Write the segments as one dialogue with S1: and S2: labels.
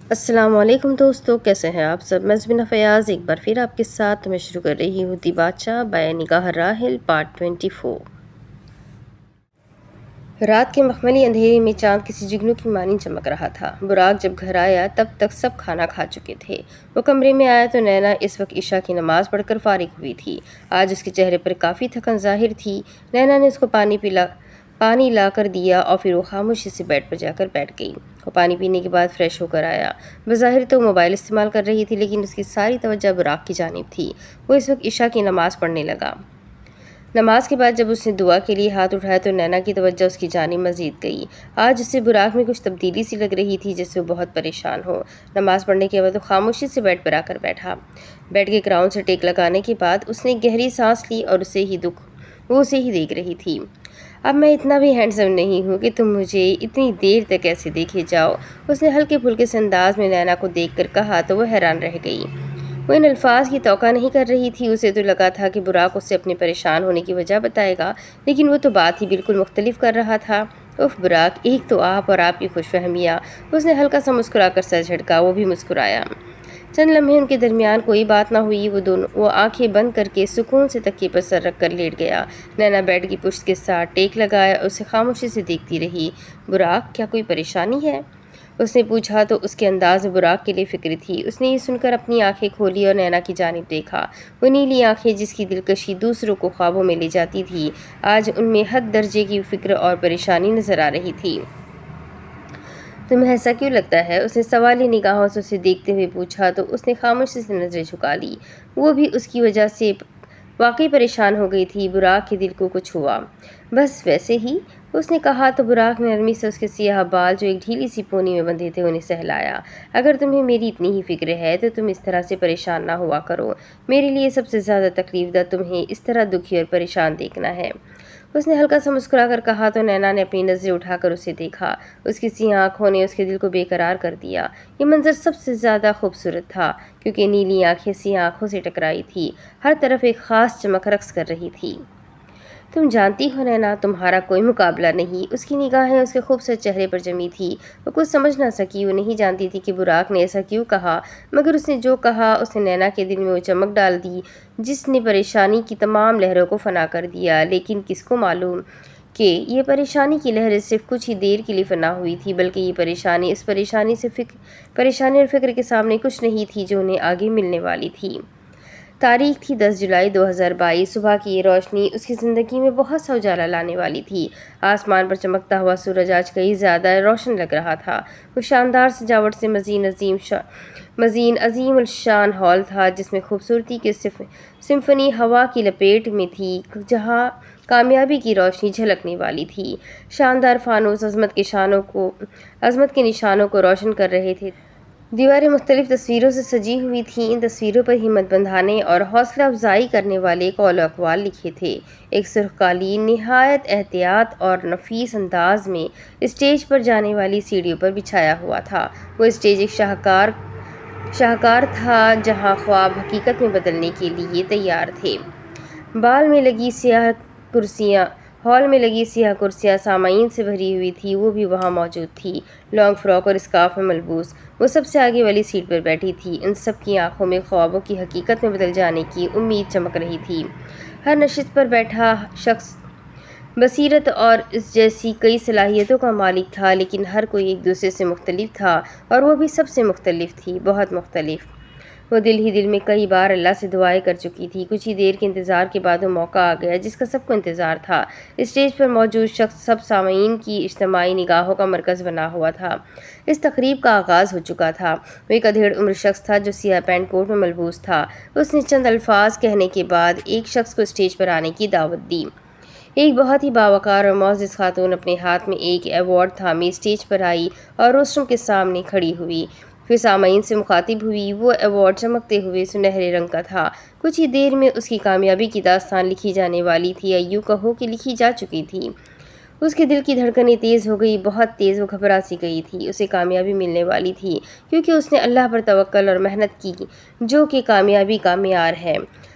S1: السلام علیکم دوستو، کیسے ہیں آپ سب؟ میں زبینہ فیاض ایک بار پھر آپ کے ساتھ میں شروع کر رہی ہوں دی بادشاہ بائے نگاہ راحل پارٹ 24۔ رات کے مخملی اندھیرے میں چاند کسی جگنو کی مانند چمک رہا تھا۔ براق جب گھر آیا تب تک سب کھانا کھا چکے تھے۔ وہ کمرے میں آیا تو نینا اس وقت عشاء کی نماز پڑھ کر فارغ ہوئی تھی۔ آج اس کے چہرے پر کافی تھکن ظاہر تھی۔ نینا نے اس کو پانی لا کر دیا اور پھر وہ خاموشی سے بیڈ پر جا کر بیٹھ گئی۔ وہ پانی پینے کے بعد فریش ہو کر آیا۔ بظاہر تو موبائل استعمال کر رہی تھی، لیکن اس کی ساری توجہ براق کی جانب تھی۔ وہ اس وقت عشاء کی نماز پڑھنے لگا۔ نماز کے بعد جب اس نے دعا کے لیے ہاتھ اٹھایا تو نینا کی توجہ اس کی جانب مزید گئی۔ آج اسے براق میں کچھ تبدیلی سی لگ رہی تھی، جیسے وہ بہت پریشان ہو۔ نماز پڑھنے کے بعد وہ خاموشی سے بیڈ پر آ کر بیٹھا۔ بیڈ کے کراؤن سے ٹیک لگانے کے بعد اس نے گہری سانس لی اور وہ اسے ہی دیکھ رہی تھی۔ اب میں اتنا بھی ہینڈسم نہیں ہوں کہ تم مجھے اتنی دیر تک ایسے دیکھے جاؤ، اس نے ہلکے پھلکے سے انداز میں نینا کو دیکھ کر کہا تو وہ حیران رہ گئی۔ وہ ان الفاظ کی توقع نہیں کر رہی تھی۔ اسے تو لگا تھا کہ براق اس سے اپنے پریشان ہونے کی وجہ بتائے گا، لیکن وہ تو بات ہی بالکل مختلف کر رہا تھا۔ اف براق، ایک تو آپ اور آپ کی خوش فہمیاں۔ اس نے ہلکا سا مسکرا کر سر جھٹکا۔ وہ بھی مسکرایا۔ چند لمحے ان کے درمیان کوئی بات نہ ہوئی۔ وہ آنکھیں بند کر کے سکون سے تکیے پر سر رکھ کر لیٹ گیا۔ نینا بیڈ کی پشت کے ساتھ ٹیک لگایا اور اسے خاموشی سے دیکھتی رہی۔ براق، کیا کوئی پریشانی ہے؟ اس نے پوچھا تو اس کے انداز میں براق کے لیے فکر تھی۔ اس نے یہ سن کر اپنی آنکھیں کھولی اور نینا کی جانب دیکھا۔ وہ نیلی آنکھیں جس کی دلکشی دوسروں کو خوابوں میں لے جاتی تھی، آج ان میں حد درجے کی فکر اور پریشانی نظر آ رہی تھی۔ تمہیں ایسا کیوں لگتا ہے؟ اس نے سوالی نگاہوں سے اسے دیکھتے ہوئے پوچھا تو اس نے خاموشی سے نظریں جھکا لی۔ وہ بھی اس کی وجہ سے واقعی پریشان ہو گئی تھی۔ براق کے دل کو کچھ ہوا۔ بس ویسے ہی، اس نے کہا تو براق نے نرمی سے اس کے سیاہ بال جو ایک ڈھیلی سی پونی میں بندھے تھے انہیں سہلایا۔ اگر تمہیں میری اتنی ہی فکر ہے تو تم اس طرح سے پریشان نہ ہوا کرو۔ میرے لیے سب سے زیادہ تکلیف دہ تمہیں اس طرح دکھی اور پریشان دیکھنا ہے، اس نے ہلکا سا مسکرا کر کہا تو نینا نے اپنی نظریں اٹھا کر اسے دیکھا۔ اس کی سیاہ آنکھوں نے اس کے دل کو بے قرار کر دیا۔ یہ منظر سب سے زیادہ خوبصورت تھا کیونکہ نیلی آنکھیں سیاہ آنکھوں سے ٹکرائی تھی، ہر طرف ایک خاص چمک رقص کر رہی تھی۔ تم جانتی ہو نینا، تمہارا کوئی مقابلہ نہیں۔ اس کی نگاہیں اس کے خوبصورت چہرے پر جمی تھی۔ وہ کچھ سمجھ نہ سکی۔ وہ نہیں جانتی تھی کہ براق نے ایسا کیوں کہا، مگر اس نے جو کہا اس نے نینا کے دل میں وہ چمک ڈال دی جس نے پریشانی کی تمام لہروں کو فنا کر دیا۔ لیکن کس کو معلوم کہ یہ پریشانی کی لہریں صرف کچھ ہی دیر کے لیے فنا ہوئی تھی، بلکہ یہ پریشانی اور فکر کے سامنے کچھ نہیں تھی جو انہیں آگے ملنے والی تھی۔ تاریخ تھی 10 جولائی 2022۔ صبح کی یہ روشنی اس کی زندگی میں بہت سا اجالا لانے والی تھی۔ آسمان پر چمکتا ہوا سورج آج کئی زیادہ روشن لگ رہا تھا۔ وہ شاندار سجاوٹ سے مزین عظیم الشان ہال تھا جس میں خوبصورتی کی سمفنی ہوا کی لپیٹ میں تھی، جہاں کامیابی کی روشنی جھلکنے والی تھی۔ شاندار فانوس عظمت کے نشانوں کو روشن کر رہے تھے۔ دیواریں مختلف تصویروں سے سجی ہوئی تھیں۔ ان تصویروں پر ہمت بندھانے اور حوصلہ افزائی کرنے والے قول و اقوال لکھے تھے۔ ایک سرخ قالین نہایت احتیاط اور نفیس انداز میں اسٹیج پر جانے والی سیڑھیوں پر بچھایا ہوا تھا۔ وہ اسٹیج ایک شاہکار تھا جہاں خواب حقیقت میں بدلنے کے لیے تیار تھے۔ ہال میں لگی سیاہ کرسیاں سامعین سے بھری ہوئی تھیں۔ وہ بھی وہاں موجود تھی، لانگ فراک اور اسکارف میں ملبوس۔ وہ سب سے آگے والی سیٹ پر بیٹھی تھی۔ ان سب کی آنکھوں میں خوابوں کی حقیقت میں بدل جانے کی امید چمک رہی تھی۔ ہر نشست پر بیٹھا شخص بصیرت اور اس جیسی کئی صلاحیتوں کا مالک تھا، لیکن ہر کوئی ایک دوسرے سے مختلف تھا اور وہ بھی سب سے مختلف تھی، بہت مختلف۔ وہ دل ہی دل میں کئی بار اللہ سے دعائیں کر چکی تھی۔ کچھ ہی دیر کے انتظار کے بعد وہ موقع آ گیا جس کا سب کو انتظار تھا۔ اسٹیج پر موجود شخص سب سامعین کی اجتماعی نگاہوں کا مرکز بنا ہوا تھا۔ اس تقریب کا آغاز ہو چکا تھا۔ وہ ایک ادھیڑ عمر شخص تھا جو سیاہ پینٹ کوٹ میں ملبوس تھا۔ اس نے چند الفاظ کہنے کے بعد ایک شخص کو اسٹیج پر آنے کی دعوت دی۔ ایک بہت ہی باوقار اور معزز خاتون اپنے ہاتھ میں ایک ایوارڈ تھامے اسٹیج پر آئی اور روسٹروں کے سامنے کھڑی ہوئی۔ پھر سامعین سے مخاطب ہوئی۔ وہ ایوارڈ چمکتے ہوئے سنہرے رنگ کا تھا۔ کچھ ہی دیر میں اس کی کامیابی کی داستان لکھی جانے والی تھی، یا یوں کہو کہ لکھی جا چکی تھی۔ اس کے دل کی دھڑکنیں تیز ہو گئی، بہت تیز۔ وہ گھبرا سی گئی تھی۔ اسے کامیابی ملنے والی تھی کیونکہ اس نے اللہ پر توکل اور محنت کی جو کہ کامیابی کا معیار ہے۔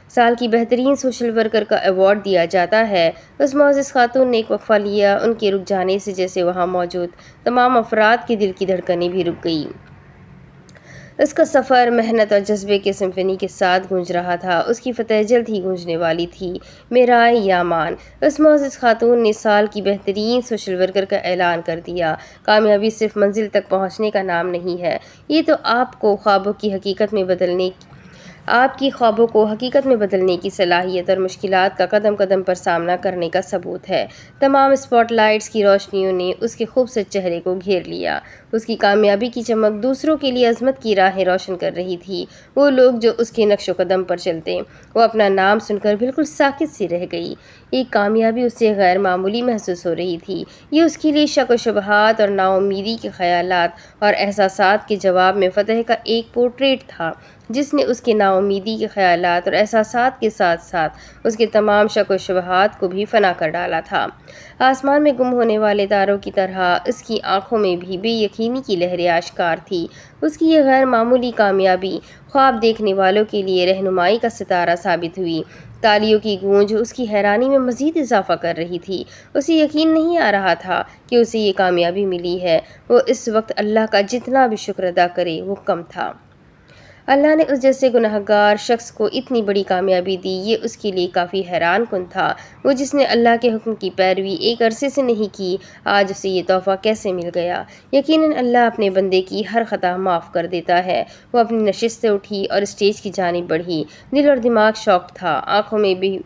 S1: سال کی بہترین سوشل ورکر کا ایوارڈ دیا جاتا ہے۔ اس معزز خاتون نے ایک وقفہ لیا۔ ان کے رک جانے سے جیسے وہاں موجود تمام افراد کے دل کی دھڑکنیں بھی رک گئیں۔ اس کا سفر محنت اور جذبے کے سمفنی کے ساتھ گونج رہا تھا۔ اس کی فتح جلد ہی گونجنے والی تھی۔ میرائے یامان، اس معزز خاتون نے سال کی بہترین سوشل ورکر کا اعلان کر دیا۔ کامیابی صرف منزل تک پہنچنے کا نام نہیں ہے، یہ تو آپ کو خوابوں کو حقیقت میں بدلنے کی صلاحیت اور مشکلات کا قدم قدم پر سامنا کرنے کا ثبوت ہے۔ تمام اسپاٹ لائٹس کی روشنیوں نے اس کے خوبصورت چہرے کو گھیر لیا۔ اس کی کامیابی کی چمک دوسروں کے لیے عظمت کی راہیں روشن کر رہی تھی۔ وہ لوگ جو اس کے نقش و قدم پر چلتے، وہ اپنا نام سن کر بالکل ساکت سی رہ گئی۔ ایک کامیابی اسے غیر معمولی محسوس ہو رہی تھی۔ یہ اس کے لیے شک و شبہات اور نا امیدی کے خیالات اور احساسات کے جواب میں فتح کا ایک پورٹریٹ تھا، جس نے اس کے نا امیدی کے خیالات اور احساسات کے ساتھ ساتھ اس کے تمام شک و شبہات کو بھی فنا کر ڈالا تھا۔ آسمان میں گم ہونے والے تاروں کی طرح اس کی آنکھوں میں بھی بے یقینی کی لہریں آشکار تھی۔ اس کی یہ غیر معمولی کامیابی خواب دیکھنے والوں کے لیے رہنمائی کا ستارہ ثابت ہوئی۔ تالیوں کی گونج اس کی حیرانی میں مزید اضافہ کر رہی تھی۔ اسے یقین نہیں آ رہا تھا کہ اسے یہ کامیابی ملی ہے۔ وہ اس وقت اللہ کا جتنا بھی شکر ادا کرے وہ کم تھا۔ اللہ نے اس جیسے گنہگار شخص کو اتنی بڑی کامیابی دی، یہ اس کے لیے کافی حیران کن تھا۔ وہ جس نے اللہ کے حکم کی پیروی ایک عرصے سے نہیں کی، آج اسے یہ تحفہ کیسے مل گیا؟ یقیناً اللہ اپنے بندے کی ہر خطا معاف کر دیتا ہے۔ وہ اپنی نشست سے اٹھی اور اسٹیج کی جانب بڑھی۔ دل اور دماغ شاکڈ تھا، آنکھوں میں بھی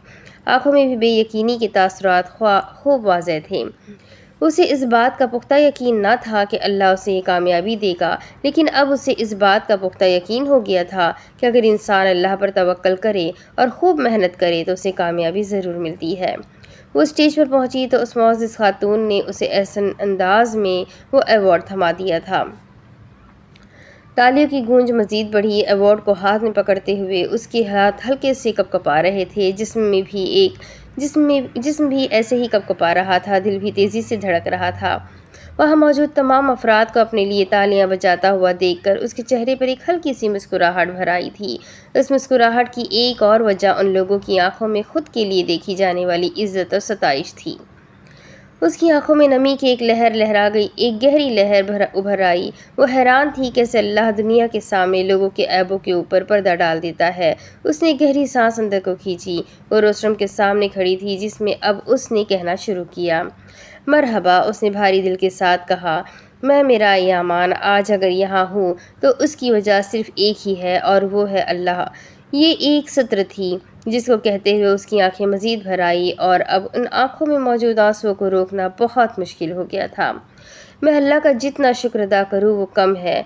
S1: بے یقینی کے تاثرات خوب واضح تھے۔ اسے اس بات کا پختہ یقین نہ تھا کہ اللہ اسے یہ کامیابی دے گا، لیکن اب اسے اس بات کا پختہ یقین ہو گیا تھا کہ اگر انسان اللہ پر توکل کرے اور خوب محنت کرے تو اسے کامیابی ضرور ملتی ہے۔ وہ اسٹیج پر پہنچی تو اس معزز خاتون نے اسے ایسے انداز میں وہ ایوارڈ تھما دیا تھا۔ تالیوں کی گونج مزید بڑھی۔ ایوارڈ کو ہاتھ میں پکڑتے ہوئے اس کے ہاتھ ہلکے سے کپکپا رہے تھے، جسم بھی ایسے ہی کپکپا رہا تھا، دل بھی تیزی سے دھڑک رہا تھا۔ وہاں موجود تمام افراد کو اپنے لیے تالیاں بجاتا ہوا دیکھ کر اس کے چہرے پر ایک ہلکی سی مسکراہٹ بھر آئی تھی۔ اس مسکراہٹ کی ایک اور وجہ ان لوگوں کی آنکھوں میں خود کے لیے دیکھی جانے والی عزت اور ستائش تھی۔ اس کی آنکھوں میں نمی کی ایک لہر لہرا گئی، ایک گہری لہر ابھر آئی۔ وہ حیران تھی کیسے اللہ دنیا کے سامنے لوگوں کے عیبوں کے اوپر پردہ ڈال دیتا ہے۔ اس نے گہری سانس اندر کو کھینچی۔ وہ روسٹرم کے سامنے کھڑی تھی، جس میں اب اس نے کہنا شروع کیا۔ مرحبا، اس نے بھاری دل کے ساتھ کہا۔ میں میرائے یامان آج اگر یہاں ہوں تو اس کی وجہ صرف ایک ہی ہے اور وہ ہے اللہ۔ یہ ایک سطر تھی جس کو کہتے ہوئے اس کی آنکھیں مزید بھر آئی اور اب ان آنکھوں میں موجود آنسوؤں کو روکنا بہت مشکل ہو گیا تھا۔ میں اللہ کا جتنا شکر ادا کروں وہ کم ہے۔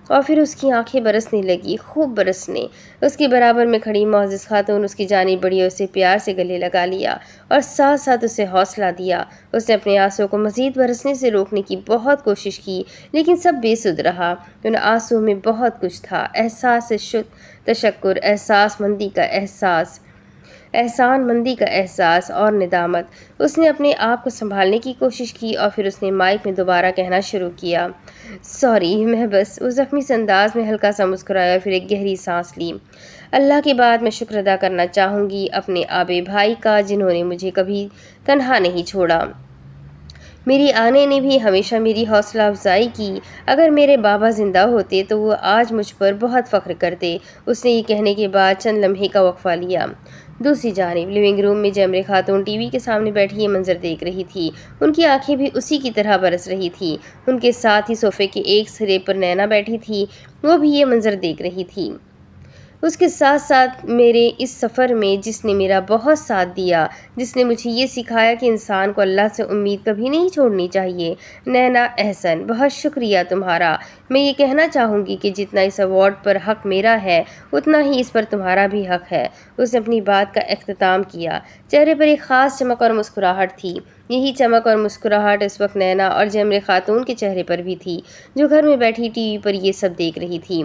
S1: اور پھر اس کی آنکھیں برسنے لگی، خوب برسنے۔ اس کے برابر میں کھڑی معزز خاتون اس کی جانب بڑھی اور اسے پیار سے گلے لگا لیا اور ساتھ ساتھ اسے حوصلہ دیا۔ اس نے اپنے آنسوؤں کو مزید برسنے سے روکنے کی بہت کوشش کی، لیکن سب بے سود رہا۔ ان آنسوؤں میں بہت کچھ تھا، احساس تشکر، احسان مندی کا احساس اور ندامت۔ اس نے اپنے آپ کو سنبھالنے کی کوشش کی اور پھر اس نے مائک میں دوبارہ کہنا شروع کیا، سوری، میں بس۔ وہ زخمی سے انداز میں ہلکا سا مسکرایا اور پھر ایک گہری سانس لی۔ اللہ کے بعد میں شکر ادا کرنا چاہوں گی اپنے آبے بھائی کا، جنہوں نے مجھے کبھی تنہا نہیں چھوڑا۔ میری آنے نے بھی ہمیشہ میری حوصلہ افزائی کی۔ اگر میرے بابا زندہ ہوتے تو وہ آج مجھ پر بہت فخر کرتے۔ اس نے یہ کہنے کے بعد چند لمحے کا وقفہ لیا۔ دوسری جانب لیونگ روم میں جمرے خاتون ٹی وی کے سامنے بیٹھی یہ منظر دیکھ رہی تھی۔ ان کی آنکھیں بھی اسی کی طرح برس رہی تھی۔ ان کے ساتھ ہی صوفے کے ایک سرے پر نینا بیٹھی تھی، وہ بھی یہ منظر دیکھ رہی تھی۔ اس کے ساتھ ساتھ میرے اس سفر میں جس نے میرا بہت ساتھ دیا، جس نے مجھے یہ سکھایا کہ انسان کو اللہ سے امید کبھی نہیں چھوڑنی چاہیے، نینا احسن، بہت شکریہ تمہارا۔ میں یہ کہنا چاہوں گی کہ جتنا اس ایوارڈ پر حق میرا ہے اتنا ہی اس پر تمہارا بھی حق ہے۔ اس نے اپنی بات کا اختتام کیا۔ چہرے پر ایک خاص چمک اور مسکراہٹ تھی۔ یہی چمک اور مسکراہٹ اس وقت نینا اور جمرے خاتون کے چہرے پر بھی تھی، جو گھر میں بیٹھی ٹی وی پر یہ سب دیکھ رہی تھی۔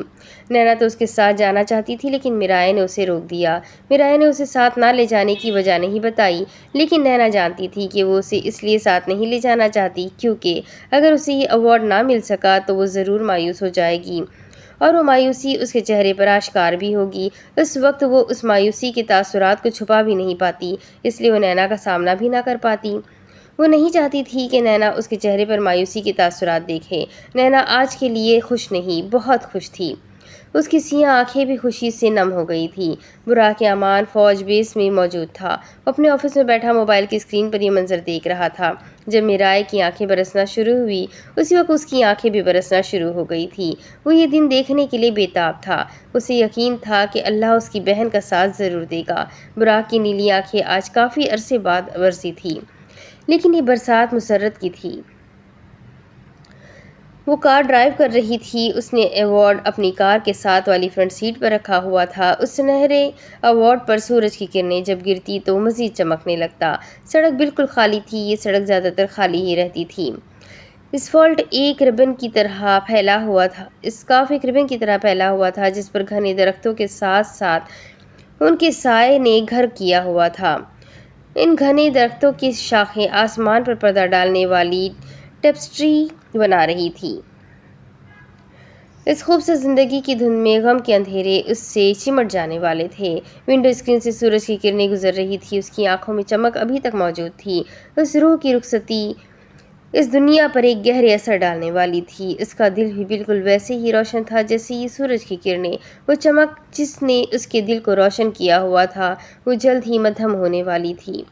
S1: نینا تو اس کے ساتھ جانا چاہتی تھی، لیکن میرائے نے اسے روک دیا۔ میرائے نے اسے ساتھ نہ لے جانے کی وجہ نہیں بتائی، لیکن نینا جانتی تھی کہ وہ اسے اس لیے ساتھ نہیں لے جانا چاہتی کیونکہ اگر اسے یہ ایوارڈ نہ مل سکا تو وہ ضرور مایوس ہو جائے گی، اور وہ مایوسی اس کے چہرے پر آشکار بھی ہوگی۔ اس وقت وہ اس مایوسی کے تاثرات کو چھپا بھی نہیں پاتی، اس لیے وہ نینا کا سامنا بھی نہ کر پاتی۔ وہ نہیں چاہتی تھی کہ نینا اس کے چہرے پر مایوسی کے تاثرات دیکھے۔ نینا آج کے لیے خوش نہیں، بہت خوش تھی۔ اس کی سیاہ آنکھیں بھی خوشی سے نم ہو گئی تھیں۔ براق امان فوج بیس میں موجود تھا۔ وہ اپنے آفس میں بیٹھا موبائل کی اسکرین پر یہ منظر دیکھ رہا تھا۔ جب میرائے کی آنکھیں برسنا شروع ہوئی، اسی وقت اس کی آنکھیں بھی برسنا شروع ہو گئی تھی۔ وہ یہ دن دیکھنے کے لیے بےتاب تھا۔ اسے یقین تھا کہ اللہ اس کی بہن کا ساتھ ضرور دے گا۔ براق کی نیلی آنکھیں آج کافی عرصے بعد برسی تھی، لیکن یہ برسات مسرت کی تھی۔ وہ کار ڈرائیو کر رہی تھی۔ اس نے ایوارڈ اپنی کار کے ساتھ والی فرنٹ سیٹ پر رکھا ہوا تھا۔ اس سنہرے ایوارڈ پر سورج کی کرنیں جب گرتی تو مزید چمکنے لگتا۔ سڑک بالکل خالی تھی۔ یہ سڑک زیادہ تر خالی ہی رہتی تھی۔ اسفالٹ ایک ربن کی طرح پھیلا ہوا تھا۔ اسکاف ایک ربن کی طرح پھیلا ہوا تھا جس پر گھنے درختوں کے ساتھ ساتھ ان کے سائے نے گھر کیا ہوا تھا۔ ان گھنے درختوں کی شاخیں آسمان پر پردہ ڈالنے والی ٹیپسٹری بنا رہی تھی۔ اس خوبصورت زندگی کی دھند میں غم کے اندھیرے اس سے چمٹ جانے والے تھے۔ ونڈو اسکرین سے سورج کی کرنیں گزر رہی تھی۔ اس کی آنکھوں میں چمک ابھی تک موجود تھی۔ اس روح کی رخصتی اس دنیا پر ایک گہرے اثر ڈالنے والی تھی۔ اس کا دل بھی بالکل ویسے ہی روشن تھا جیسے یہ سورج کی کرنیں۔ وہ چمک جس نے اس کے دل کو روشن کیا ہوا تھا، وہ جلد ہی مدھم ہونے والی تھی۔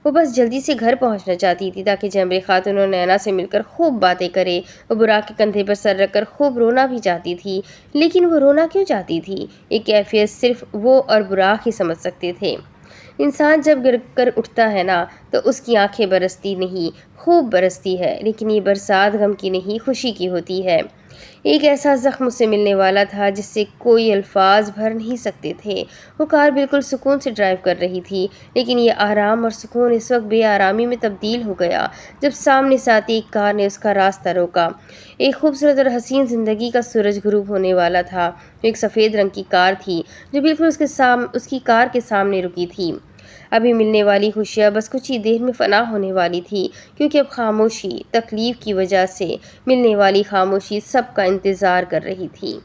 S1: وہ بس جلدی سے گھر پہنچنا چاہتی تھی تاکہ جمرے خاتون اور نینا سے مل کر خوب باتیں کرے۔ وہ براق کے کندھے پر سر رکھ کر خوب رونا بھی چاہتی تھی، لیکن وہ رونا کیوں چاہتی تھی؟ یہ کیفیت صرف وہ اور براق ہی سمجھ سکتے تھے۔ انسان جب گر کر اٹھتا ہے نا تو اس کی آنکھیں برستی نہیں، خوب برستی ہے، لیکن یہ برسات غم کی نہیں، خوشی کی ہوتی ہے۔ ایک ایسا زخم اس سے ملنے والا تھا جس سے کوئی الفاظ بھر نہیں سکتے تھے۔ وہ کار بالکل سکون سے ڈرائیو کر رہی تھی، لیکن یہ آرام اور سکون اس وقت بے آرامی میں تبدیل ہو گیا جب سامنے سے آتی ایک کار نے اس کا راستہ روکا۔ ایک خوبصورت اور حسین زندگی کا سورج غروب ہونے والا تھا۔ ایک سفید رنگ کی کار تھی جو بالکل اس کی کار کے سامنے رکی تھی۔ ابھی ملنے والی خوشیاں بس کچھ ہی دیر میں فنا ہونے والی تھی، کیونکہ اب خاموشی تکلیف کی وجہ سے ملنے والی خاموشی سب کا انتظار کر رہی تھی۔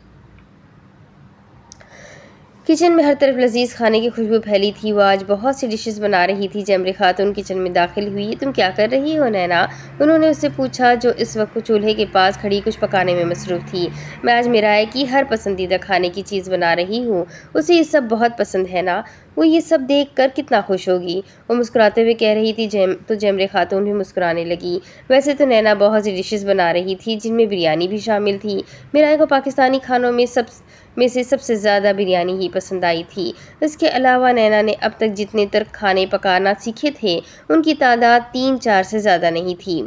S1: کچن میں ہر طرف لذیذ کھانے کی خوشبو پھیلی تھی۔ وہ آج بہت سی ڈشز بنا رہی تھی۔ جمرے خاتون کچن میں داخل ہوئی۔ تم کیا کر رہی ہو نینا؟ انہوں نے اس سے پوچھا جو اس وقت چولہے کے پاس کھڑی کچھ پکانے میں مصروف تھی۔ میں آج میرائے کی ہر پسندیدہ کھانے کی چیز بنا رہی ہوں۔ اسے یہ سب بہت پسند ہے نا؟ وہ یہ سب دیکھ کر کتنا خوش ہوگی۔ وہ مسکراتے ہوئے کہہ رہی تھی تو جمرے خاتون بھی مسکرانے لگی۔ ویسے تو نینا بہت سی ڈشز بنا رہی تھی جن میں بریانی بھی شامل تھی۔ میرائے کو پاکستانی کھانوں میں سے سب سے زیادہ بریانی ہی پسند آئی تھی۔ اس کے علاوہ نینا نے اب تک جتنے ترک کھانے پکانا سیکھے تھے ان کی تعداد 3-4 سے زیادہ نہیں تھی۔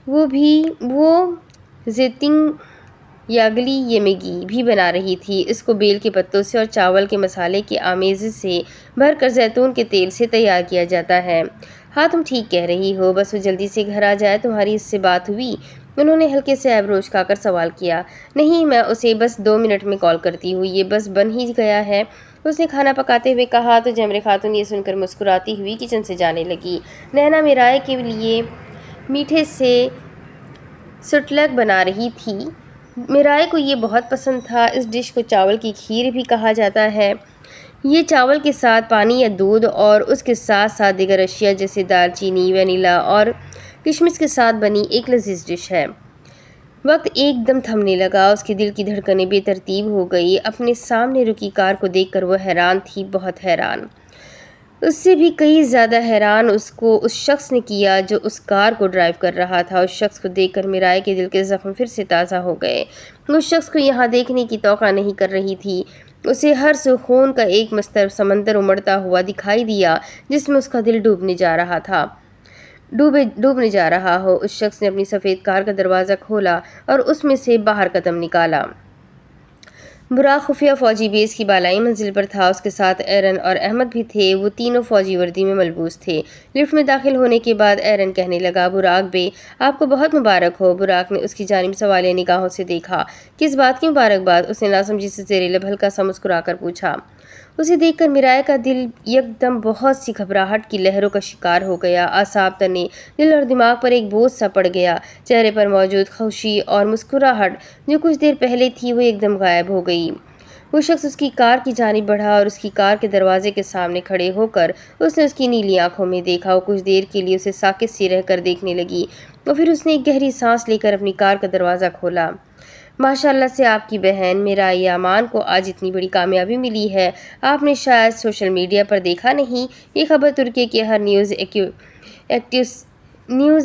S1: وہ زیتنگ یاگلی یمیگی بھی بنا رہی تھی۔ اس کو بیل کے پتوں سے اور چاول کے مسالے کے آمیزے سے بھر کر زیتون کے تیل سے تیار کیا جاتا ہے۔ ہاں تم ٹھیک کہہ رہی ہو، بس وہ جلدی سے گھر آ جائے۔ تمہاری اس سے بات ہوئی؟ انہوں نے ہلکے سے ایبرو اچکا کر سوال کیا۔ نہیں، میں اسے بس 2 منٹ میں کال کرتی ہوں، یہ بس بن ہی گیا ہے، اس نے کھانا پکاتے ہوئے کہا۔ تو جمرے خاتون یہ سن کر مسکراتی ہوئی کچن سے جانے لگی۔ نینا میرائے کے لیے میٹھے سے سٹلک بنا رہی تھی۔ میرائے کو یہ بہت پسند تھا۔ اس ڈش کو چاول کی کھیر بھی کہا جاتا ہے۔ یہ چاول کے ساتھ پانی یا دودھ اور اس کے ساتھ ساتھ دیگر اشیاء جیسے دال چینی، وینیلا اور کشمش کے ساتھ بنی ایک لذیذ ڈش ہے۔ وقت ایک دم تھمنے لگا۔ اس کے دل کی دھڑکنیں بے ترتیب ہو گئی۔ اپنے سامنے رکی کار کو دیکھ کر وہ حیران تھی، بہت حیران۔ اس سے بھی کئی زیادہ حیران اس کو اس شخص نے کیا جو اس کار کو ڈرائیو کر رہا تھا۔ اس شخص کو دیکھ کر میرائے کے دل کے زخم پھر سے تازہ ہو گئے۔ اس شخص کو یہاں دیکھنے کی توقع نہیں کر رہی تھی۔ اسے ہر سو خون کا ایک مسترب سمندر امڑتا ہوا دکھائی دیا جس میں اس کا دل ڈوبنے جا رہا ہو۔ اس شخص نے اپنی سفید کار کا دروازہ کھولا اور اس میں سے باہر قدم نکالا۔ براق خفیہ فوجی بیس کی بالائی منزل پر تھا۔ اس کے ساتھ ایرن اور احمد بھی تھے۔ وہ تینوں فوجی وردی میں ملبوس تھے۔ لفٹ میں داخل ہونے کے بعد ایرن کہنے لگا، براق بے، آپ کو بہت مبارک ہو۔ براق نے اس کی جانب سوالیہ نگاہوں سے دیکھا۔ کس بات کی مبارکباد؟ اس نے ناسمجھی سے زیر لب ہلکا سا مسکرا کر پوچھا۔ اسے دیکھ کر میرائے کا دل یکدم بہت سی گھبراہٹ کی لہروں کا شکار ہو گیا۔ اعصاب تنے، دل اور دماغ پر ایک بوجھ سا پڑ گیا۔ چہرے پر موجود خوشی اور مسکراہٹ جو کچھ دیر پہلے تھی وہ ایک دم غائب ہو گئی۔ وہ شخص اس کی کار کی جانب بڑھا اور اس کی کار کے دروازے کے سامنے کھڑے ہو کر اس نے اس کی نیلی آنکھوں میں دیکھا۔ وہ کچھ دیر کے لیے اسے ساکت سی رہ کر دیکھنے لگی اور پھر اس نے ایک گہری سانس لے کر اپنی کار کا دروازہ کھولا۔ ماشاءاللہ سے آپ کی بہن میرائی یامان کو آج اتنی بڑی کامیابی ملی ہے۔ آپ نے شاید سوشل میڈیا پر دیکھا نہیں، یہ خبر ترکی کے ہر نیوز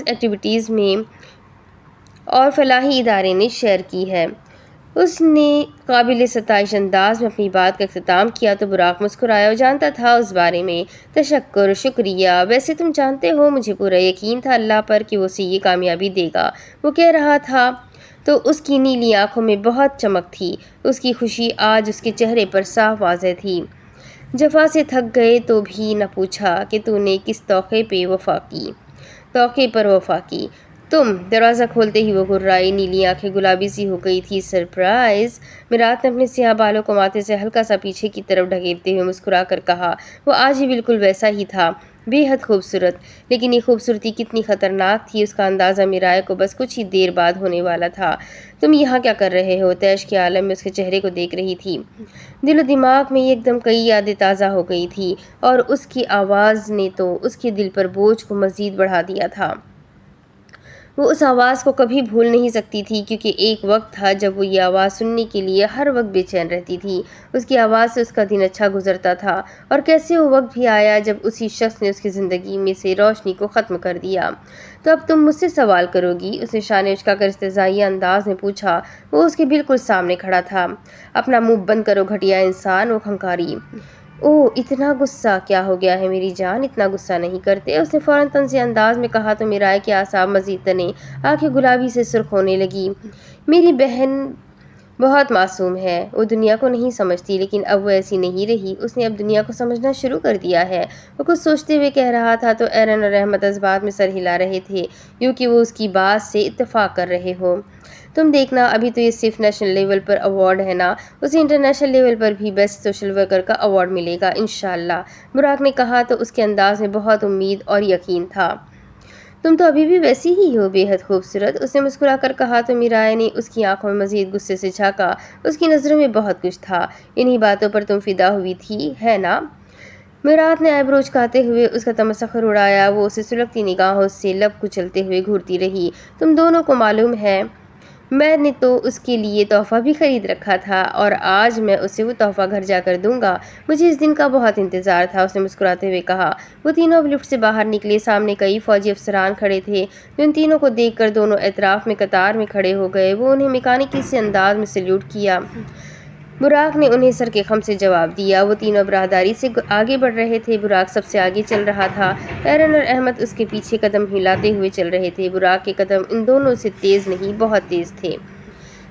S1: ایکٹیویٹیز میں اور فلاحی ادارے نے شیئر کی ہے۔ اس نے قابل ستائش انداز میں اپنی بات کا اختتام کیا تو براق مسکرایا۔ وہ جانتا تھا اس بارے میں۔ تشکر، شکریہ۔ ویسے تم جانتے ہو مجھے پورا یقین تھا اللہ پر کہ وہ اسے یہ کامیابی دے گا، وہ کہہ رہا تھا تو اس کی نیلی آنکھوں میں بہت چمک تھی۔ اس کی خوشی آج اس کے چہرے پر صاف واضح تھی۔ جفا سے تھک گئے تو بھی نہ پوچھا کہ تو نے کس توقع پر وفا کی۔ تم دروازہ کھولتے ہی وہ گھرائی، نیلی آنکھیں گلابی سی ہو گئی تھی۔ سرپرائز! میرات نے اپنے سیاہ بالوں کو ماتھے سے ہلکا سا پیچھے کی طرف ڈھکیلتے ہوئے مسکرا کر کہا۔ وہ آج بھی بالکل ویسا ہی تھا، بے حد خوبصورت، لیکن یہ خوبصورتی کتنی خطرناک تھی اس کا اندازہ میرائے کو بس کچھ ہی دیر بعد ہونے والا تھا۔ تم یہاں کیا کر رہے ہو؟ تیش کے عالم میں اس کے چہرے کو دیکھ رہی تھی۔ دل و دماغ میں ایک دم کئی یادیں تازہ ہو گئی تھی اور اس کی آواز نے تو اس کے دل پر بوجھ کو مزید بڑھا دیا تھا۔ وہ اس آواز کو کبھی بھول نہیں سکتی تھی کیونکہ ایک وقت تھا جب وہ یہ آواز سننے کے لیے ہر وقت بے چین رہتی تھی۔ اس کی آواز سے اس کا دن اچھا گزرتا تھا اور کیسے وہ وقت بھی آیا جب اسی شخص نے اس کی زندگی میں سے روشنی کو ختم کر دیا۔ تو اب تم مجھ سے سوال کرو گی؟ اس نے شانے اچکا کر استہزائیہ انداز میں پوچھا۔ وہ اس کے بالکل سامنے کھڑا تھا۔ اپنا منہ بند کرو گھٹیا انسان، وہ کھنکاری۔ اوہ اتنا غصہ کیا ہو گیا ہے میری جان، اتنا غصہ نہیں کرتے، اس نے فوراً طنزیہ انداز میں کہا تو میرائے کے اعصاب مزید تنے، آنکھیں گلابی سے سرخ ہونے لگی۔ میری بہن بہت معصوم ہے، وہ دنیا کو نہیں سمجھتی، لیکن اب وہ ایسی نہیں رہی، اس نے اب دنیا کو سمجھنا شروع کر دیا ہے۔ وہ کچھ سوچتے ہوئے کہہ رہا تھا تو ایرن اور احمد اس بات میں سر ہلا رہے تھے یوں کہ وہ اس کی بات سے اتفاق کر رہے ہوں۔ تم دیکھنا، ابھی تو یہ صرف نیشنل لیول پر ایوارڈ ہے نا، اسے انٹرنیشنل لیول پر بھی بیسٹ سوشل ورکر کا ایوارڈ ملے گا انشاءاللہ، براق نے کہا تو اس کے انداز میں بہت امید اور یقین تھا۔ تم تو ابھی بھی ویسی ہی ہو، بے حد خوبصورت، اس نے مسکرا کر کہا تو میرائے نے اس کی آنکھوں میں مزید غصے سے جھانکا۔ اس کی نظروں میں بہت کچھ تھا۔ انہی باتوں پر تم فدا ہوئی تھی، ہے نا؟ میرات نے آئیبرو اچکاتے ہوئے اس کا تمسخر اڑایا۔ وہ اسے سلگتی نگاہوں سے لب کچلتے ہوئے گھورتی رہی۔ تم دونوں کو معلوم ہے میں نے تو اس کے لیے تحفہ بھی خرید رکھا تھا اور آج میں اسے وہ تحفہ گھر جا کر دوں گا، مجھے اس دن کا بہت انتظار تھا، اس نے مسکراتے ہوئے کہا۔ وہ تینوں اب لفٹ سے باہر نکلے۔ سامنے کئی فوجی افسران کھڑے تھے جو ان تینوں کو دیکھ کر دونوں اطراف میں قطار میں کھڑے ہو گئے۔ وہ انہیں میکانکی سے انداز میں سلیوٹ کیا۔ براق نے انہیں سر کے خم سے جواب دیا۔ وہ تینوں براہداری سے آگے بڑھ رہے تھے۔ براق سب سے آگے چل رہا تھا، ایرن اور احمد اس کے پیچھے قدم ہلاتے ہوئے چل رہے تھے۔ براق کے قدم ان دونوں سے تیز نہیں، بہت تیز تھے۔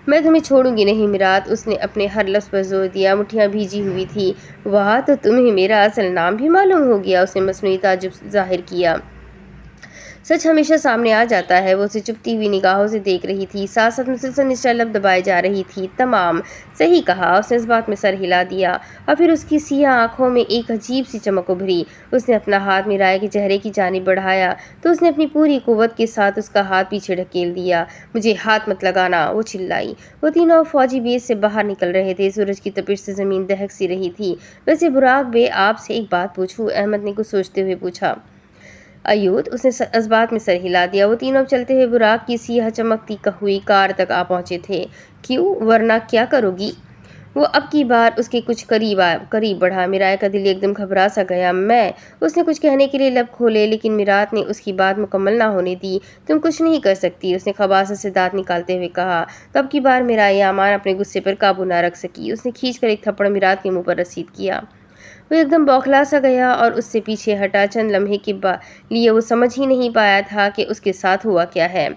S1: میں تمہیں چھوڑوں گی نہیں میرات، اس نے اپنے ہر لفظ پر زور دیا۔ مٹھیاں بھیجی ہوئی تھی۔ واہ، تو تمہیں میرا اصل نام بھی معلوم ہو گیا، اس نے مصنوعی تعجب ظاہر کیا۔ سچ ہمیشہ سامنے آ جاتا ہے۔ وہ اسے چپتی ہوئی نگاہوں سے دیکھ رہی تھی، ساتھ ساتھ مسلسل نچلا لب دبائے جا رہی تھی۔ تمام صحیح کہا، اس نے اس بات میں سر ہلا دیا اور پھر اس کی سیاہ آنکھوں میں ایک عجیب سی چمک ابھری۔ اس نے اپنا ہاتھ میرائے کے چہرے کی جانب بڑھایا تو اس نے اپنی پوری قوت کے ساتھ اس کا ہاتھ پیچھے ڈھکیل دیا۔ مجھے ہاتھ مت لگانا، وہ چلائی۔ وہ تینوں فوجی بیس سے باہر نکل رہے تھے۔ سورج کی تپش سے زمین دہک سی رہی تھی۔ ویسے براق بے، آپ سے ایک بات پوچھوں؟ احمد نے کچھ سوچتے ہوئے پوچھا۔ ایوت، اس نے اس بات میں سر ہلا دیا۔ وہ تینوں اب چلتے ہوئے براق کی سیاہ چمکتی ہوئی کار تک آ پہنچے تھے۔ کیوں؟ ورنہ کیا کرو گی؟ وہ اب کی بار اس کے کچھ قریب بڑھا۔ میرائے کا دل ایک دم گھبرا سا گیا۔ میں، اس نے کچھ کہنے کے لیے لب کھولے لیکن میرات نے اس کی بات مکمل نہ ہونے دی۔ تم کچھ نہیں کر سکتی، اس نے خباثت سے دانت نکالتے ہوئے کہا۔ تو اب کی بار میرائے یامان اپنے غصے پر قابو نہ رکھ سکی۔ اس نے کھینچ کر ایک تھپڑ میرات کے منہ پر رسید کیا۔ وہ ایک دم بوکھلا سا گیا اور اس سے پیچھے ہٹا۔ چند لمحے کے لیے وہ سمجھ ہی نہیں پایا تھا کہ اس کے ساتھ ہوا کیا ہے۔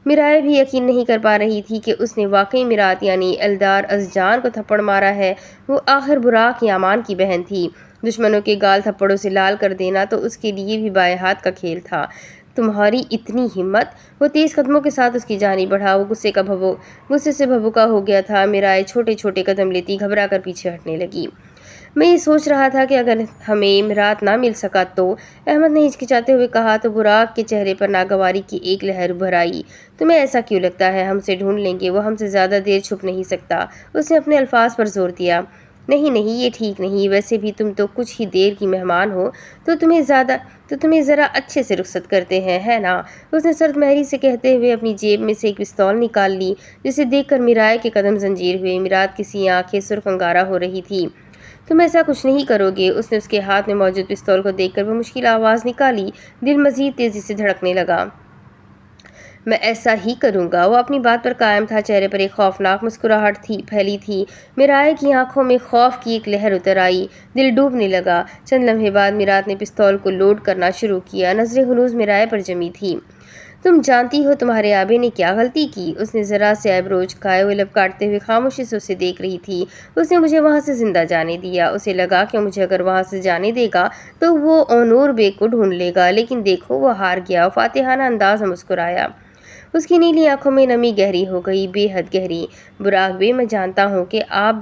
S1: میرائے بھی یقین نہیں کر پا رہی تھی کہ اس نے واقعی میرات یعنی ایلدار ازجان کو تھپڑ مارا ہے۔ وہ آخر براق یامان کی بہن تھی۔ دشمنوں کے گال تھپڑوں سے لال کر دینا تو اس کے لیے بھی بائیں ہاتھ کا کھیل تھا۔ تمہاری اتنی ہمت! وہ تیز قدموں کے ساتھ اس کی جانب بڑھا۔ وہ غصے سے بھبکا ہو گیا تھا۔ میرائے چھوٹے چھوٹے قدم لیتی گھبرا کر پیچھے ہٹنے لگی۔ میں یہ سوچ رہا تھا کہ اگر ہمیں میرات نہ مل سکا تو، احمد نے ہچکچاتے ہوئے کہا تو براق کے چہرے پر ناگواری کی ایک لہر ابھر آئی۔ تمہیں ایسا کیوں لگتا ہے؟ ہم اسے ڈھونڈ لیں گے، وہ ہم سے زیادہ دیر چھپ نہیں سکتا، اس نے اپنے الفاظ پر زور دیا۔ نہیں نہیں، یہ ٹھیک نہیں، ویسے بھی تم تو کچھ ہی دیر کی مہمان ہو تو تمہیں ذرا اچھے سے رخصت کرتے ہیں، ہے نا؟ اس نے سرد مہری سے کہتے ہوئے اپنی جیب میں سے ایک پستول نکال لی، جسے دیکھ کر میرائے کے قدم زنجیر ہوئے۔ میرات کی آنکھیں سرخ انگارہ ہو رہی تھی۔ تم ایسا کچھ نہیں کرو گے؟ اس نے اس کے ہاتھ میں موجود پستول کو دیکھ کر وہ مشکل آواز نکالی۔ دل مزید تیزی سے دھڑکنے لگا۔ میں ایسا ہی کروں گا۔ وہ اپنی بات پر قائم تھا، چہرے پر ایک خوفناک مسکراہٹ پھیلی تھی۔ میرائے کی آنکھوں میں خوف کی ایک لہر اتر آئی، دل ڈوبنے لگا۔ چند لمحے بعد میرات نے پستول کو لوڈ کرنا شروع کیا، نظریں ہنوز میرائے پر جمی تھی۔ تم جانتی ہو تمہارے آبے نے کیا غلطی کی؟ اس نے ذرا سے ایبرو چکائے ہوئے لب کاٹتے ہوئے خاموشی سے اسے دیکھ رہی تھی۔ اس نے مجھے وہاں سے زندہ جانے دیا۔ اسے لگا کہ مجھے اگر وہاں سے جانے دے گا تو وہ اونور بے کو ڈھونڈ لے گا، لیکن دیکھو وہ ہار گیا۔ فاتحانہ انداز میں مسکرایا۔ اس کی نیلی آنکھوں میں نمی گہری ہو گئی، بے حد گہری۔ براق بے، میں جانتا ہوں کہ آپ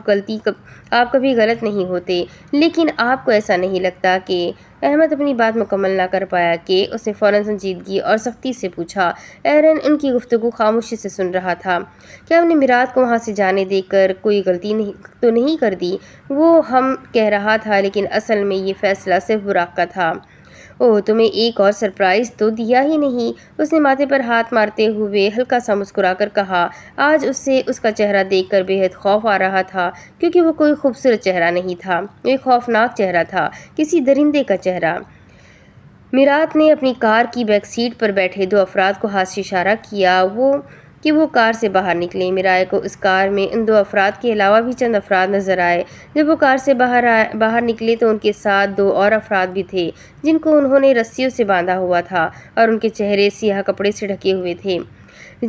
S1: کبھی غلط نہیں ہوتے، لیکن آپ کو ایسا نہیں لگتا کہ… احمد اپنی بات مکمل نہ کر پایا کہ اس نے فوراً سنجیدگی اور سختی سے پوچھا۔ ایرن ان کی گفتگو خاموشی سے سن رہا تھا۔ کیا ہم نے میرات کو وہاں سے جانے دے کر کوئی غلطی تو نہیں کر دی؟ وہ ہم کہہ رہا تھا، لیکن اصل میں یہ فیصلہ صرف براق کا تھا۔ اوہ، تمہیں ایک اور سرپرائز تو دیا ہی نہیں، اس نے ماتھے پر ہاتھ مارتے ہوئے ہلکا سا مسکرا کر کہا۔ آج اسے اس کا چہرہ دیکھ کر بے حد خوف آ رہا تھا، کیونکہ وہ کوئی خوبصورت چہرہ نہیں تھا، وہ ایک خوفناک چہرہ تھا، کسی درندے کا چہرہ۔ میرات نے اپنی کار کی بیک سیٹ پر بیٹھے دو افراد کو ہاتھ سے اشارہ کیا کہ وہ کار سے باہر نکلیں۔ میرائے کو اس کار میں ان دو افراد کے علاوہ بھی چند افراد نظر آئے۔ جب وہ کار سے باہر نکلے تو ان کے ساتھ دو اور افراد بھی تھے، جن کو انہوں نے رسیوں سے باندھا ہوا تھا اور ان کے چہرے سیاہ کپڑے سے ڈھکے ہوئے تھے۔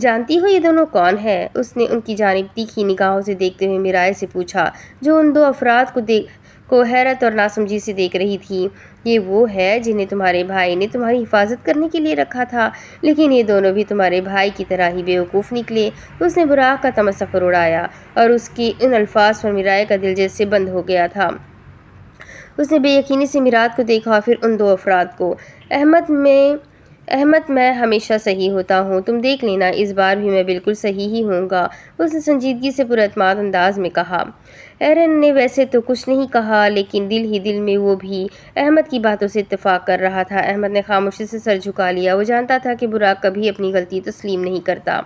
S1: جانتی ہو یہ دونوں کون ہیں؟ اس نے ان کی جانب تیکھی نگاہوں سے دیکھتے ہوئے میرائے سے پوچھا، جو ان دو افراد کو حیرت اور ناسمجھی سے دیکھ رہی تھی۔ یہ وہ ہے جنہیں تمہارے بھائی نے تمہاری حفاظت کرنے کے لیے رکھا تھا، لیکن یہ دونوں بھی تمہارے بھائی کی طرح ہی بیوقوف نکلے۔ اس نے براق کا تمسخر اڑایا اور اس کی ان الفاظ پر میرائے کا دل جیسے بند ہو گیا تھا۔ اس نے بے یقینی سے میرات کو دیکھا، پھر ان دو افراد کو۔ احمد، میں ہمیشہ صحیح ہوتا ہوں، تم دیکھ لینا، اس بار بھی میں بالکل صحیح ہی ہوں گا، اس نے سنجیدگی سے پر اعتماد انداز میں کہا۔ ایرن نے ویسے تو کچھ نہیں کہا، لیکن دل ہی دل میں وہ بھی احمد کی باتوں سے اتفاق کر رہا تھا۔ احمد نے خاموشی سے سر جھکا لیا۔ وہ جانتا تھا کہ براق کبھی اپنی غلطی تسلیم نہیں کرتا۔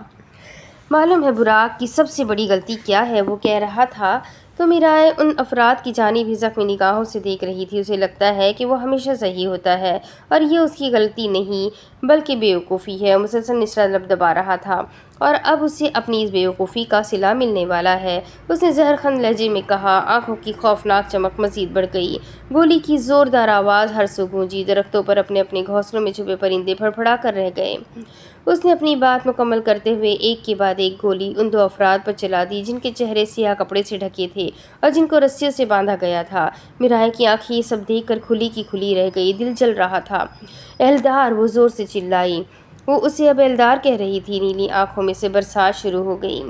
S1: معلوم ہے براق کی سب سے بڑی غلطی کیا ہے، وہ کہہ رہا تھا تو میرائے ان افراد کی جانب ہی زخمی نگاہوں سے دیکھ رہی تھی۔ اسے لگتا ہے کہ وہ ہمیشہ صحیح ہوتا ہے اور یہ اس کی غلطی نہیں بلکہ بیوقوفی ہے۔ وہ مسلسل نچلا لب دبا رہا تھا اور اب اسے اپنی اس بیوقوفی کا صلہ ملنے والا ہے، اس نے زہرخند لہجے میں کہا۔ آنکھوں کی خوفناک چمک مزید بڑھ گئی، گولی کی زوردار آواز ہر سو گونجی، درختوں پر اپنے اپنے گھونسلوں میں چھپے پرندے پھڑپھڑا کر رہ گئے۔ اس نے اپنی بات مکمل کرتے ہوئے ایک کے بعد ایک گولی ان دو افراد پر چلا دی جن کے چہرے سیاہ کپڑے سے ڈھکے تھے اور جن کو رسیوں سے باندھا گیا تھا۔ میرائے کی آنکھیں یہ سب دیکھ کر کھلی کی کھلی رہ گئی، دل جل رہا تھا۔ ایلدار، وہ زور سے چلائی۔ وہ اسے اب ایلدار کہہ رہی تھی۔ نیلی آنکھوں میں سے برسات شروع ہو گئی۔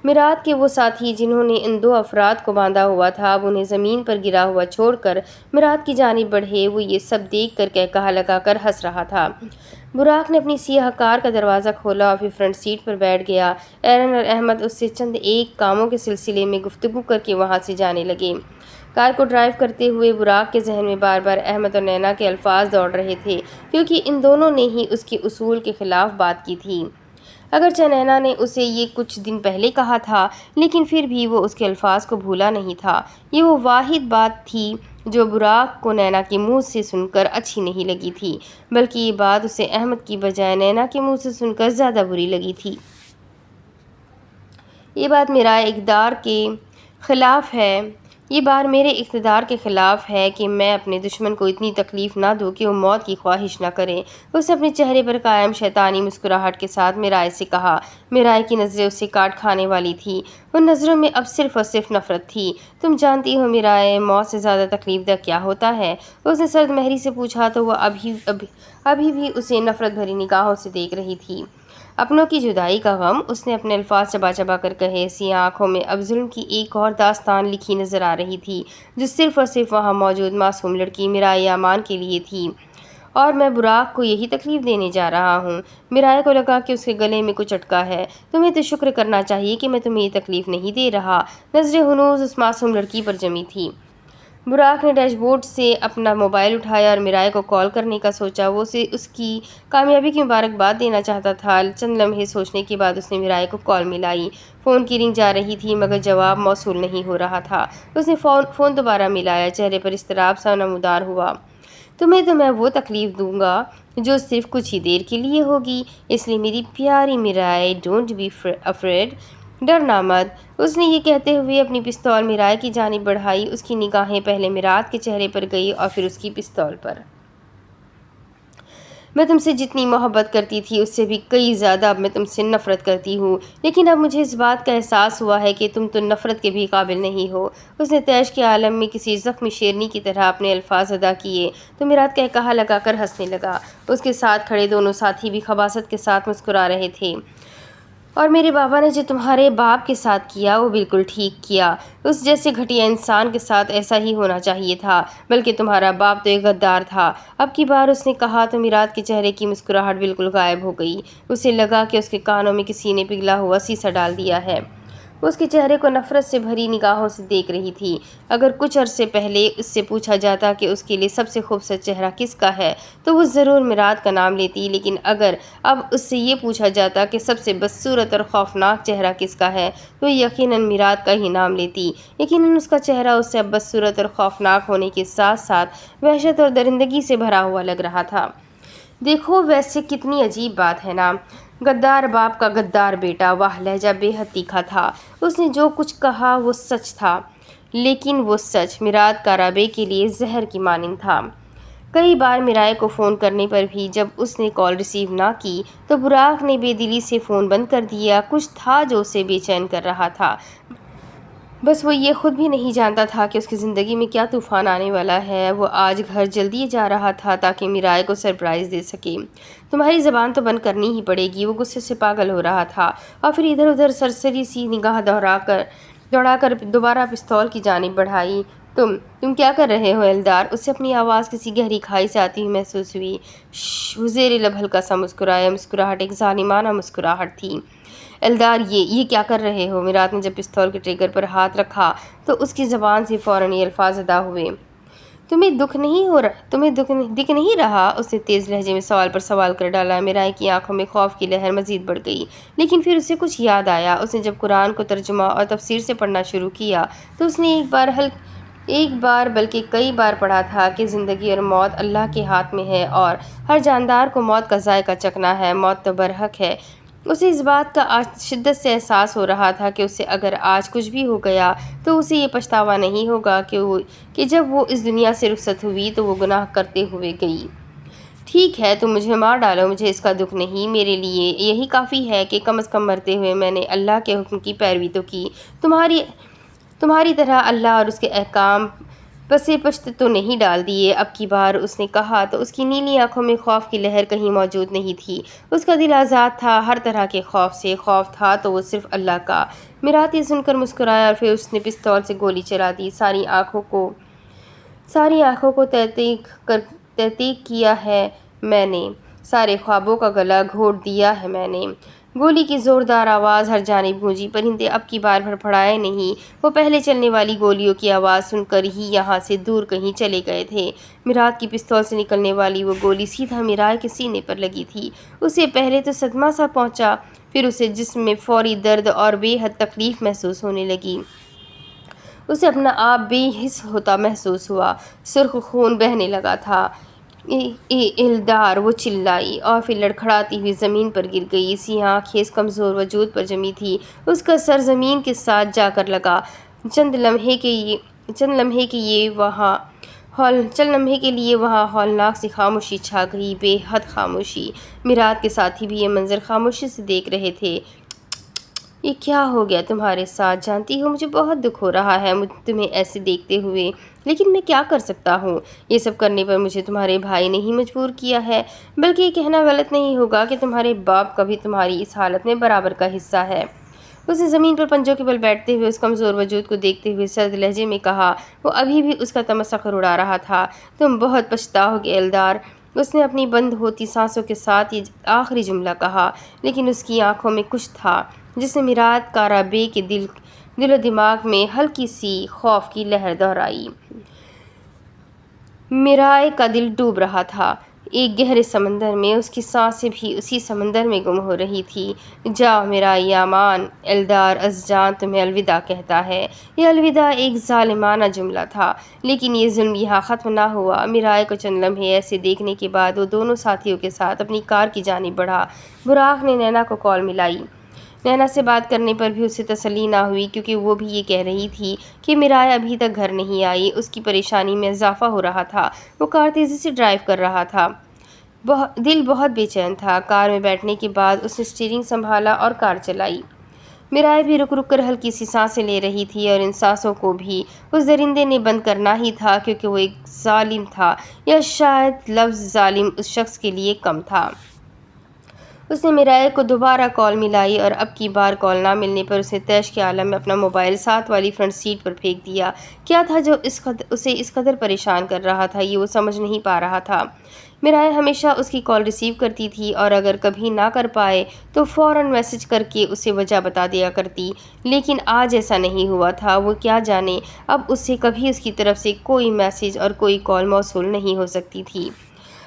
S1: میرات کے وہ ساتھی جنہوں نے ان دو افراد کو باندھا ہوا تھا، اب انہیں زمین پر گرا ہوا چھوڑ کر میرات کی جانب بڑھے۔ وہ یہ سب دیکھ کر قہقہہ لگا کر ہنس رہا تھا۔ براق نے اپنی سیاہ کار کا دروازہ کھولا اور پھر فرنٹ سیٹ پر بیٹھ گیا۔ ایرن اور احمد اس سے چند ایک کاموں کے سلسلے میں گفتگو کر کے وہاں سے جانے لگے۔ کار کو ڈرائیو کرتے ہوئے براق کے ذہن میں بار بار احمد اور نینا کے الفاظ دوڑ رہے تھے، کیونکہ ان دونوں نے ہی اس کے اصول کے خلاف بات کی تھی۔ اگرچہ نینا نے اسے یہ کچھ دن پہلے کہا تھا، لیکن پھر بھی وہ اس کے الفاظ کو بھولا نہیں تھا۔ یہ وہ واحد بات تھی جو براق کو نینا کے منہ سے سن کر اچھی نہیں لگی تھی، بلکہ یہ بات اسے احمد کی بجائے نینا کے منہ سے سن کر زیادہ بری لگی تھی۔ یہ بات میرے اقتدار کے خلاف ہے کہ میں اپنے دشمن کو اتنی تکلیف نہ دوں کہ وہ موت کی خواہش نہ کرے، اس نے اپنے چہرے پر قائم شیطانی مسکراہٹ کے ساتھ میرائے سے کہا۔ میرائے کی نظریں اسے کاٹ کھانے والی تھیں، ان نظروں میں اب صرف اور صرف نفرت تھی۔ تم جانتی ہو میرائے، موت سے زیادہ تکلیف دہ کیا ہوتا ہے؟ اس نے سرد مہری سے پوچھا تو وہ ابھی بھی اسے نفرت بھری نگاہوں سے دیکھ رہی تھی۔ اپنوں کی جدائی کا غم، اس نے اپنے الفاظ چبا چبا کر کہے۔ سیاہ آنکھوں میں اب ظلم کی ایک اور داستان لکھی نظر آ رہی تھی، جو صرف اور صرف وہاں موجود معصوم لڑکی میرائے یامان کے لیے تھی، اور میں براق کو یہی تکلیف دینے جا رہا ہوں۔ میرائے کو لگا کہ اس کے گلے میں کچھ اٹکا ہے۔ تمہیں تو شکر کرنا چاہیے کہ میں تمہیں یہ تکلیف نہیں دے رہا۔ نظریں ہنوز اس معصوم لڑکی پر جمی تھی۔ براق نے ڈیش بورڈ سے اپنا موبائل اٹھایا اور میرائے کو کال کرنے کا سوچا۔ وہ اسے اس کی کامیابی کی مبارکباد دینا چاہتا تھا۔ چند لمحے سوچنے کے بعد اس نے میرائے کو کال ملائی۔ فون کی رنگ جا رہی تھی مگر جواب موصول نہیں ہو رہا تھا۔ اس نے فون دوبارہ ملایا۔ چہرے پر اضطراب سا نمودار ہوا۔ تمہیں تو میں وہ تکلیف دوں گا جو صرف کچھ ہی دیر کے لیے ہوگی، اس لیے میری پیاری میرائے، ڈونٹ بی افریڈ، ڈرنا مت۔ اس نے یہ کہتے ہوئے اپنی پستول میرائے کی جانب بڑھائی۔ اس کی نگاہیں پہلے میرات کے چہرے پر گئی اور پھر اس کی پستول پر۔ میں تم سے جتنی محبت کرتی تھی اس سے بھی کئی زیادہ اب میں تم سے نفرت کرتی ہوں، لیکن اب مجھے اس بات کا احساس ہوا ہے کہ تم تو نفرت کے بھی قابل نہیں ہو۔ اس نے طیش کے عالم میں کسی زخمی شیرنی کی طرح اپنے الفاظ ادا کیے تو میرات قہقہہ لگا کر ہنسنے لگا۔ اس کے ساتھ کھڑے دونوں ساتھی بھی خباثت کے ساتھ مسکرا رہے تھے۔ اور میرے بابا نے جو تمہارے باپ کے ساتھ کیا وہ بالکل ٹھیک کیا۔ اس جیسے گھٹیا انسان کے ساتھ ایسا ہی ہونا چاہیے تھا، بلکہ تمہارا باپ تو ایک غدار تھا۔ اب کی بار اس نے کہا تو میرات کے چہرے کی مسکراہٹ بالکل غائب ہو گئی۔ اسے لگا کہ اس کے کانوں میں کسی نے پگھلا ہوا سیسا ڈال دیا ہے۔ وہ اس کے چہرے کو نفرت سے بھری نگاہوں سے دیکھ رہی تھی۔ اگر کچھ عرصے پہلے اس سے پوچھا جاتا کہ اس کے لیے سب سے خوبصورت چہرہ کس کا ہے تو وہ ضرور میرات کا نام لیتی، لیکن اگر اب اس سے یہ پوچھا جاتا کہ سب سے بدصورت اور خوفناک چہرہ کس کا ہے تو یقیناً میرات کا ہی نام لیتی۔ یقیناً اس کا چہرہ اس سے اب بدصورت اور خوفناک ہونے کے ساتھ ساتھ وحشت اور درندگی سے بھرا ہوا لگ رہا تھا۔ دیکھو ویسے کتنی عجیب بات ہے نا، غدار باپ کا غدار بیٹا۔ واہ، لہجہ بے حد تیکھا تھا۔ اس نے جو کچھ کہا وہ سچ تھا، لیکن وہ سچ میرات کارابے کے لیے زہر کی مانند تھا۔ کئی بار میرائے کو فون کرنے پر بھی جب اس نے کال ریسیو نہ کی تو براق نے بے دلی سے فون بند کر دیا۔ کچھ تھا جو اسے بے چین کر رہا تھا، بس وہ یہ خود بھی نہیں جانتا تھا کہ اس کی زندگی میں کیا طوفان آنے والا ہے۔ وہ آج گھر جلدی جا رہا تھا تاکہ میرائے کو سرپرائز دے سکے۔ تمہاری زبان تو بند کرنی ہی پڑے گی، وہ غصے سے پاگل ہو رہا تھا اور پھر ادھر ادھر سرسری سی نگاہ دوڑا کر دوبارہ پستول کی جانب بڑھائی۔ تم کیا کر رہے ہو ایلدار؟ اس سے اپنی آواز کسی گہری کھائی سے آتی ہوئی محسوس ہوئی۔ وہ زیر لب ہلکا سا مسکرایا۔ مسکراہٹ ایک ظالمانہ مسکراہٹ تھی۔ ایلدار یہ کیا کر رہے ہو؟ میرات نے جب پستول کے ٹریگر پر ہاتھ رکھا تو اس کی زبان سے فوراً یہ الفاظ ادا ہوئے۔ تمہیں دکھ نہیں رہا؟ اس نے تیز لہجے میں سوال پر سوال کر ڈالا۔ میرائے کی آنکھوں میں خوف کی لہر مزید بڑھ گئی، لیکن پھر اسے کچھ یاد آیا۔ اس نے جب قرآن کو ترجمہ اور تفسیر سے پڑھنا شروع کیا تو اس نے ایک بار بلکہ کئی بار پڑھا تھا کہ زندگی اور موت اللہ کے ہاتھ میں ہے اور ہر جاندار کو موت کا ذائقہ چکھنا ہے۔ موت تو برحق ہے۔ اسے اس بات کا آج شدت سے احساس ہو رہا تھا کہ اسے اگر آج کچھ بھی ہو گیا تو اسے یہ پچھتاوا نہیں ہوگا کہ جب وہ اس دنیا سے رخصت ہوئی تو وہ گناہ کرتے ہوئے گئی۔ ٹھیک ہے، تم مجھے مار ڈالو، مجھے اس کا دکھ نہیں۔ میرے لیے یہی کافی ہے کہ کم از کم مرتے ہوئے میں نے اللہ کے حکم کی پیروی تو کی۔ تمہاری طرح اللہ اور اس کے احکام پسے پشت تو نہیں ڈال دیے۔ اب کی بار اس نے کہا تو اس کی نیلی آنکھوں میں خوف کی لہر کہیں موجود نہیں تھی۔ اس کا دل آزاد تھا ہر طرح کے خوف سے۔ خوف تھا تو وہ صرف اللہ کا۔ میرات یہ سن کر مسکرایا اور پھر اس نے پستول سے گولی چلا دی۔ ساری آنکھوں کو تحقیق کیا ہے میں نے، سارے خوابوں کا گلا گھونٹ دیا ہے میں نے۔ گولی کی زوردار آواز ہر جانب گونجی۔ پرندے اب کی بار پھڑپھڑائے نہیں، وہ پہلے چلنے والی گولیوں کی آواز سن کر ہی یہاں سے دور کہیں چلے گئے تھے۔ میرات کی پستول سے نکلنے والی وہ گولی سیدھا میرائے کے سینے پر لگی تھی۔ اسے پہلے تو صدمہ سا پہنچا، پھر اسے جسم میں فوری درد اور بے حد تکلیف محسوس ہونے لگی۔ اسے اپنا آپ بے حس ہوتا محسوس ہوا، سرخ خون بہنے لگا تھا۔ ایلدار، وہ چلائی اور پھر لڑکھڑاتی ہوئی زمین پر گر گئی۔ سیاہ خیز کمزور وجود پر جمی تھی۔ اس کا سر زمین کے ساتھ جا کر لگا۔ چند لمحے کے لیے وہاں ہولناک سی خاموشی چھا گئی، بے حد خاموشی۔ میرات کے ساتھی بھی یہ منظر خاموشی سے دیکھ رہے تھے۔ یہ کیا ہو گیا تمہارے ساتھ؟ جانتی ہو مجھے بہت دکھ ہو رہا ہے تمہیں ایسے دیکھتے ہوئے، لیکن میں کیا کر سکتا ہوں؟ یہ سب کرنے پر مجھے تمہارے بھائی نے ہی مجبور کیا ہے، بلکہ یہ کہنا غلط نہیں ہوگا کہ تمہارے باپ کا بھی تمہاری اس حالت میں برابر کا حصہ ہے۔ اس نے زمین پر پنجوں کے بل بیٹھتے ہوئے اس کمزور وجود کو دیکھتے ہوئے سرد لہجے میں کہا۔ وہ ابھی بھی اس کا تمسخر اڑا رہا تھا۔ تم بہت پچھتاؤ گے ایلدار، اس نے اپنی بند ہوتی سانسوں کے ساتھ یہ آخری جملہ کہا، لیکن اس کی آنکھوں میں کچھ تھا جس نے میرات کارا بے کے دل و دماغ میں ہلکی سی خوف کی لہر دہرائی۔ میرائے کا دل ڈوب رہا تھا ایک گہرے سمندر میں، اس کی سانسیں بھی اسی سمندر میں گم ہو رہی تھی۔ جاؤ میرا یامان، ایلدار ازجان تمہیں الوداع کہتا ہے۔ یہ الوداع ایک ظالمانہ جملہ تھا، لیکن یہ ظلم یہاں ختم نہ ہوا۔ میرائے کو چند لمحے ایسے دیکھنے کے بعد وہ دونوں ساتھیوں کے ساتھ اپنی کار کی جانب بڑھا۔ براق نے نینا کو کال ملائی۔ نینا سے بات کرنے پر بھی اسے تسلی نہ ہوئی، کیونکہ وہ بھی یہ کہہ رہی تھی کہ میرائے ابھی تک گھر نہیں آئی۔ اس کی پریشانی میں اضافہ ہو رہا تھا۔ وہ کار تیزی سے ڈرائیو کر رہا تھا، دل بہت بے چین تھا۔ کار میں بیٹھنے کے بعد اس نے اسٹیئرنگ سنبھالا اور کار چلائی۔ میرائے بھی رک رک کر ہلکی سی سانسیں لے رہی تھی، اور ان سانسوں کو بھی اس درندے نے بند کرنا ہی تھا، کیونکہ وہ ایک ظالم تھا، یا شاید لفظ ظالم اس شخص کے لیے کم تھا۔ اس نے میرائے کو دوبارہ کال ملائی، اور اب کی بار کال نہ ملنے پر اس نے طیش کے عالم میں اپنا موبائل ساتھ والی فرنٹ سیٹ پر پھینک دیا۔ کیا تھا جو اسے اس قدر پریشان کر رہا تھا، یہ وہ سمجھ نہیں پا رہا تھا۔ میرائے ہمیشہ اس کی کال ریسیو کرتی تھی، اور اگر کبھی نہ کر پائے تو فوراً میسج کر کے اسے وجہ بتا دیا کرتی، لیکن آج ایسا نہیں ہوا تھا۔ وہ کیا جانے، اب اس سے کبھی اس کی طرف سے کوئی میسج اور کوئی کال موصول نہیں ہو سکتی تھی۔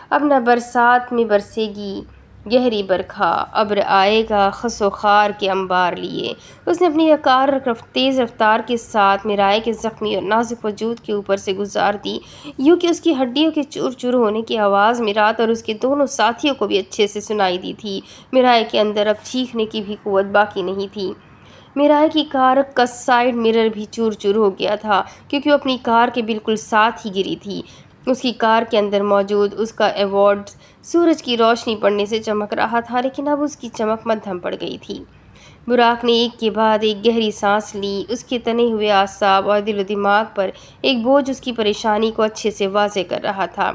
S1: اب نہ برسات میں برسے گی گہری برکھا، ابر آئے گا خس و خار کے انبار لیے۔ اس نے اپنی کار تیز رفتار کے ساتھ میرائے کے زخمی اور نازک وجود کے اوپر سے گزار دی، یوں کہ اس کی ہڈیوں کے چور چور ہونے کی آواز میرات اور اس کے دونوں ساتھیوں کو بھی اچھے سے سنائی دی تھی۔ میرائے کے اندر اب چیخنے کی بھی قوت باقی نہیں تھی۔ میرائے کی کار کا سائیڈ مرر بھی چور چور ہو گیا تھا، کیونکہ وہ اپنی کار کے بالکل ساتھ ہی گری تھی۔ اس کی کار کے اندر موجود اس کا ایوارڈ سورج کی روشنی پڑنے سے چمک رہا تھا، لیکن اب اس کی چمک مدھم پڑ گئی تھی۔ براق نے ایک کے بعد ایک گہری سانس لی۔ اس کے تنے ہوئے اعصاب اور دل و دماغ پر ایک بوجھ اس کی پریشانی کو اچھے سے واضح کر رہا تھا۔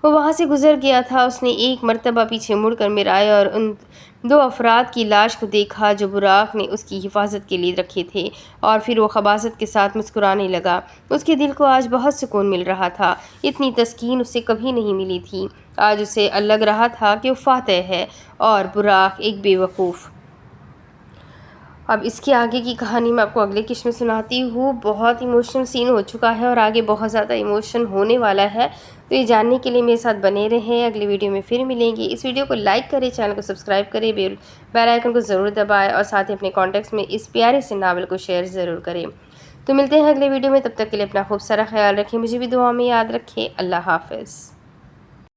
S1: وہ وہاں سے گزر گیا تھا۔ اس نے ایک مرتبہ پیچھے مڑ کر میرائے اور ان دو افراد کی لاش کو دیکھا جو براق نے اس کی حفاظت کے لیے رکھے تھے، اور پھر وہ خباثت کے ساتھ مسکرانے لگا۔ اس کے دل کو آج بہت سکون مل رہا تھا۔ اتنی تسکین اسے کبھی نہیں ملی تھی۔ آج اسے لگ رہا تھا کہ وہ فاتح ہے اور براق ایک بے وقوف۔ اب اس کے آگے کی کہانی میں آپ کو اگلے قسط میں سناتی ہوں۔ بہت ایموشنل سین ہو چکا ہے اور آگے بہت زیادہ ایموشن ہونے والا ہے، تو یہ جاننے کے لیے میرے ساتھ بنے رہیں۔ اگلی ویڈیو میں پھر ملیں گے۔ اس ویڈیو کو لائک کریں، چینل کو سبسکرائب کریں، بیل آئیکن کو ضرور دبائیں، اور ساتھ ہی اپنے کانٹیکٹس میں اس پیارے سے ناول کو شیئر ضرور کریں۔ تو ملتے ہیں اگلے ویڈیو میں، تب تک کے لیے اپنا خوب سارا خیال رکھیں، مجھے بھی دعا میں یاد رکھیں۔ اللہ حافظ۔